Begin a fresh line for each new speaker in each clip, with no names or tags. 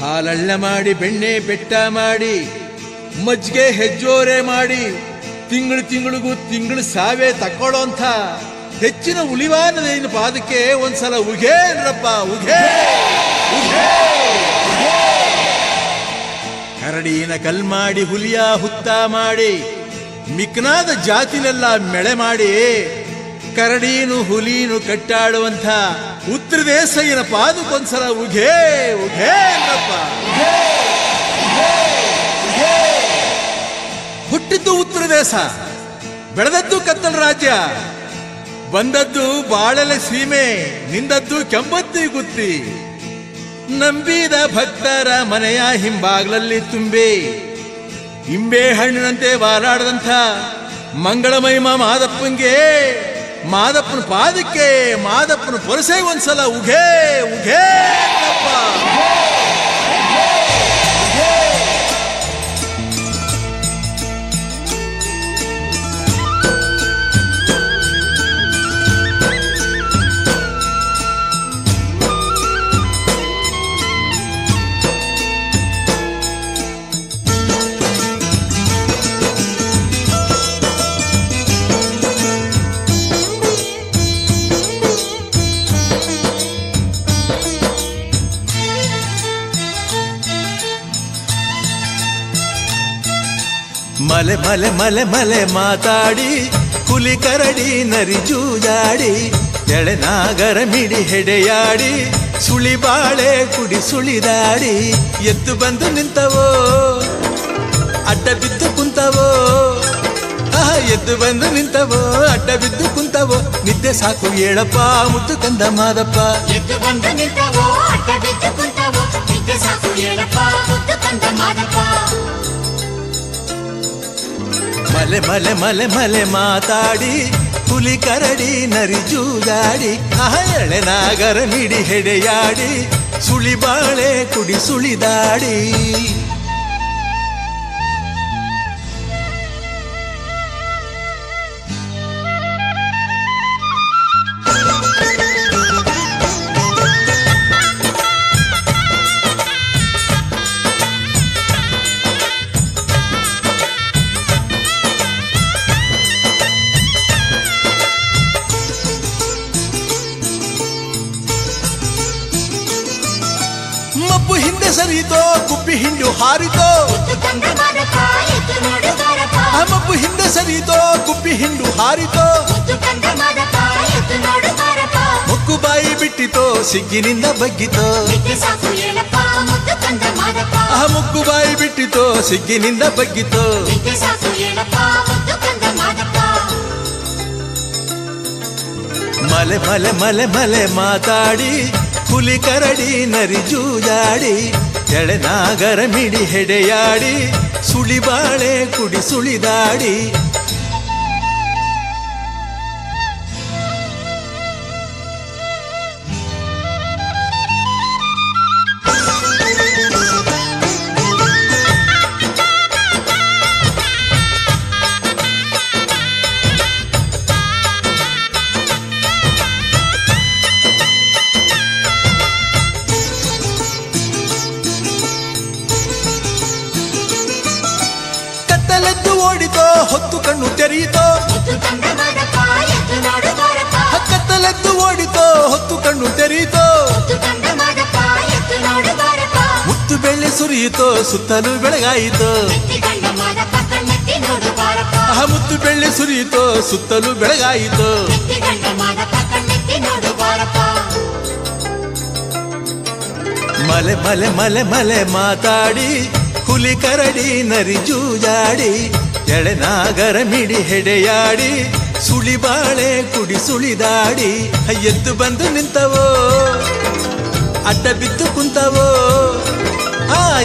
ಹಾಲಳ್ಳ ಮಾಡಿ ಬೆಣ್ಣೆ ಬೆಟ್ಟ ಮಾಡಿ ಮಜ್ಜಿಗೆ ಹೆಜ್ಜೋರೆ ಮಾಡಿ ತಿಂಗಳಿಗೂ ತಿಂಗಳು ಸಾವೇ ತಕ್ಕೊಳ್ಳೋಂಥ ಹೆಚ್ಚಿನ ಉಳಿವಾನದೇನು ಪಾದಕ್ಕೆ ಒಂದ್ಸಲ ಉಘೇ ಅನ್ರಪ್ಪ, ಉಘೇ ಉಘೇ. ಕರಡಿನ ಕಲ್ ಮಾಡಿ ಹುಲಿಯ ಹುತ್ತ ಮಾಡಿ ಮಿಕ್ನಾದ ಜಾತಿನೆಲ್ಲ ಮೆಳೆ ಮಾಡಿ ಕರಡೀನು ಹುಲೀನು ಕಟ್ಟಾಡುವಂಥ ಉತ್ತರ ದೇಶನ ಪಾದಕ್ಕೊಂದ್ಸಲ ಉಘೇ ಉಘೇ ಅನ್ರಪ್ಪ. ಹುಟ್ಟಿದ್ದು ಉತ್ತರ ದೇಶ, ಬೆಳೆದದ್ದು ಕತ್ತಲ ರಾಜ್ಯ, ಬಂದದ್ದು ಬಾಳೆಲೆ ಸೀಮೆ, ನಿಂದದ್ದು ಕೆಂಬತ್ತಿ ಗುತ್ತಿ. ನಂಬಿದ ಭಕ್ತರ ಮನೆಯ ಹಿಂಬಾಗ್ಲಲ್ಲಿ ತುಂಬಿ ಇಂಬೆ ಹಣ್ಣಿನಂತೆ ವಾಲಾಡದಂಥ ಮಂಗಳಮಹಿಮ ಮಾದಪ್ಪನ ಪಾದಕ್ಕೆ ಮಾದಪ್ಪನ ಪೊರಸೆ ಒಂದ್ಸಲ ಉಘೇ ಉಘೇ ಅಪ್ಪ. ಮಲೆ ಮಲೆ ಮಲೆ ಮಲೆ ಮಾತಾಡಿ ಹುಲಿ ಕರಡಿ ನರಿ ಜೂಜಾಡಿ ಎಳೆನಾಗರ ಮಿಡಿ ಹೆಡೆಯಾಡಿ ಸುಳಿ ಬಾಳೆ ಕುಡಿ ಸುಳಿದಾಡಿ ಎದ್ದು ಬಂದು ನಿಂತವೋ ಅಡ್ಡ ಬಿದ್ದು ಕುಂತವೋ, ಎದ್ದು ಬಂದು ನಿಂತವೋ ಅಡ್ಡ ಬಿದ್ದು ಕುಂತವೋ. ನಿದ್ದೆ ಸಾಕು ಹೇಳಪ್ಪ ಮುದ್ದು ಕಂದ ಮಾದಪ್ಪ.
ಎದ್ದು ಬಂದು ನಿಂತವೋ ಅಡ್ಡ ಬಿದ್ದು ಕುಂತವೋ, ನಿದ್ದೆ ಸಾಕು ಹೇಳಪ್ಪ ಮುದ್ದು ಕಂದ ಮಾದಪ್ಪ.
ಮಲೆ ಮಲೆ ಮಲೆ ಮಲೆ ಮಾತಾಡಿ ಹುಲಿ ಕರಡಿ ನರಿ ಜೂಜಾಡಿ ಎಳೆನಾಗರ ಮಿಡಿ ಹೆಡೆಯಾಡಿ ಸುಳಿ ಬಾಳೆ ಕುಡಿ ಸುಳಿದಾಡಿ. ಮಬ್ಬು ಹಿಂದೆ ಸರಿತೋ ಗುಬ್ಬಿ ಹಿಂಡು ಹಾರಿತೋ, ಮಬ್ಬು ಹಿಂದೆ ಸರಿತೋ ಗುಬ್ಬಿ ಹಿಂಡು ಹಾರಿತೋ. ಮುಕ್ಕು ಬಾಯಿ ಬಿಟ್ಟಿತೋ ಸಿಗ್ಗಿನಿಂದ ಬಗ್ಗಿತೋ, ಮುಕ್ಕು ಬಾಯಿ ಬಿಟ್ಟಿತೋ ಸಿಗ್ಗಿನಿಂದ ಬಗ್ಗಿತೋ. ಮಲೆ ಮಲೆ ಮಲೆ ಮಲೆ ಮಾತಾಡಿ ಹುಲಿ ಕರಡಿ ನರಿ ಜೂಜಾಡಿ ಎಳೆನಾಗರ ಮಿಡಿ ಹೆಡೆಯಾಡಿ ಸುಳಿ ಬಾಳೆ ಕುಡಿ ಸುಳಿದಾಡಿ. ಕತ್ತಲೆದ್ದು ಓಡಿತೋ ಹೊತ್ತು ಕಣ್ಣು ತೆರೆಯಿತೋ, ಕತ್ತಲೆದ್ದು ಓಡಿತೋ ಹೊತ್ತು ಕಣ್ಣು ತೆರೆಯಿತೋ. ಮುತ್ತು ಬೆಳ್ಳಿ ಸುರಿಯಿತೋ ಸುತ್ತಲೂ ಬೆಳಗಾಯಿತೋ, ಮುತ್ತು ಬೆಳ್ಳಿ ಸುರಿಯಿತೋ ಸುತ್ತಲೂ ಬೆಳಗಾಯಿತೋ. ಮಲೆ ಮಲೆ ಮಲೆ ಮಲೆ ಮಾತಾಡಿ ಹುಲಿ ಕರಡಿ ನರಿ ಜೂಜಾಡಿ ಎಳೆನಾಗರ ಮಿಡಿ ಹೆಡೆಯಾಡಿ ಸುಳಿ ಬಾಳೆ ಕುಡಿ ಸುಳಿದಾಡಿ. ಎದ್ದು ಬಂದು ನಿಂತವೋ ಅಡ್ಡ ಬಿದ್ದು ಕುಂತವೋ,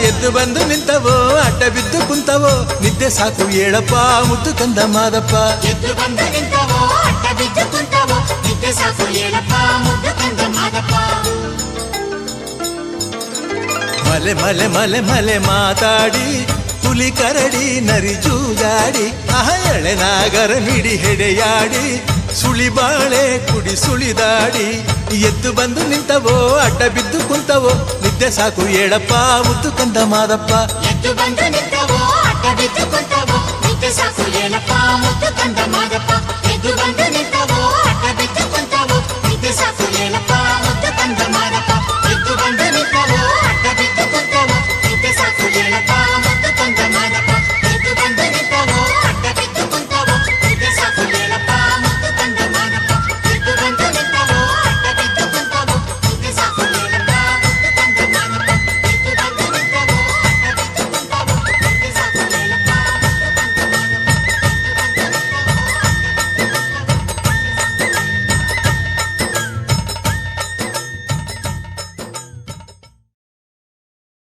ಎದ್ದು ಬಂದು ನಿಂತವೋ ಅಡ್ಡ ಬಿದ್ದು ಕುಂತವೋ. ನಿದ್ದೆ ಸಾಕು ಹೇಳಪ್ಪ ಮುದ್ದು ಕಂದ ಮಾದಪ್ಪ.
ಎದ್ದು ಬಂದು ನಿಂತವೋ ಅಡ್ಡ ಬಿದ್ದು ಕುಂತವೋ, ನಿದ್ದೆ ಸಾಕು ಹೇಳಪ್ಪ ಮುದ್ದು ಕಂದ ಮಾದಪ್ಪ.
ಮಲೆ ಮಲೆ ಮಲೆ ಮಲೆ ಮಾತಾಡಿ ಹುಲಿ ಕರಡಿ ನರಿ ಜೂಜಾಡಿ ಎಳೆನಾಗರ ಮಿಡಿ ಹೆಡೆಯಾಡಿ ಸುಳಿ ಬಾಳೆ ಕುಡಿ ಸುಳಿದಾಡಿ. ಎದ್ದು ಬಂದು ನಿಂತವೋ ಅಡ್ಡ ಬಿದ್ದು ಕುಂತವೋ ನಿದ್ದೆ ಸಾಕು ಏಳಪ್ಪ ಮುದ್ದು ಕಂದ ಮಾದಪ್ಪ
ಎದ್ದು ಬಂದು ನಿಂತವೋ ಅಡ್ಡ ಬಿದ್ದು ಕುಂತವೋ ನಿದ್ದೆ ಸಾಕು ಹೇಳಪ್ಪ ಮುದ್ದು ಕಂದ ಮಾದಪ್ಪ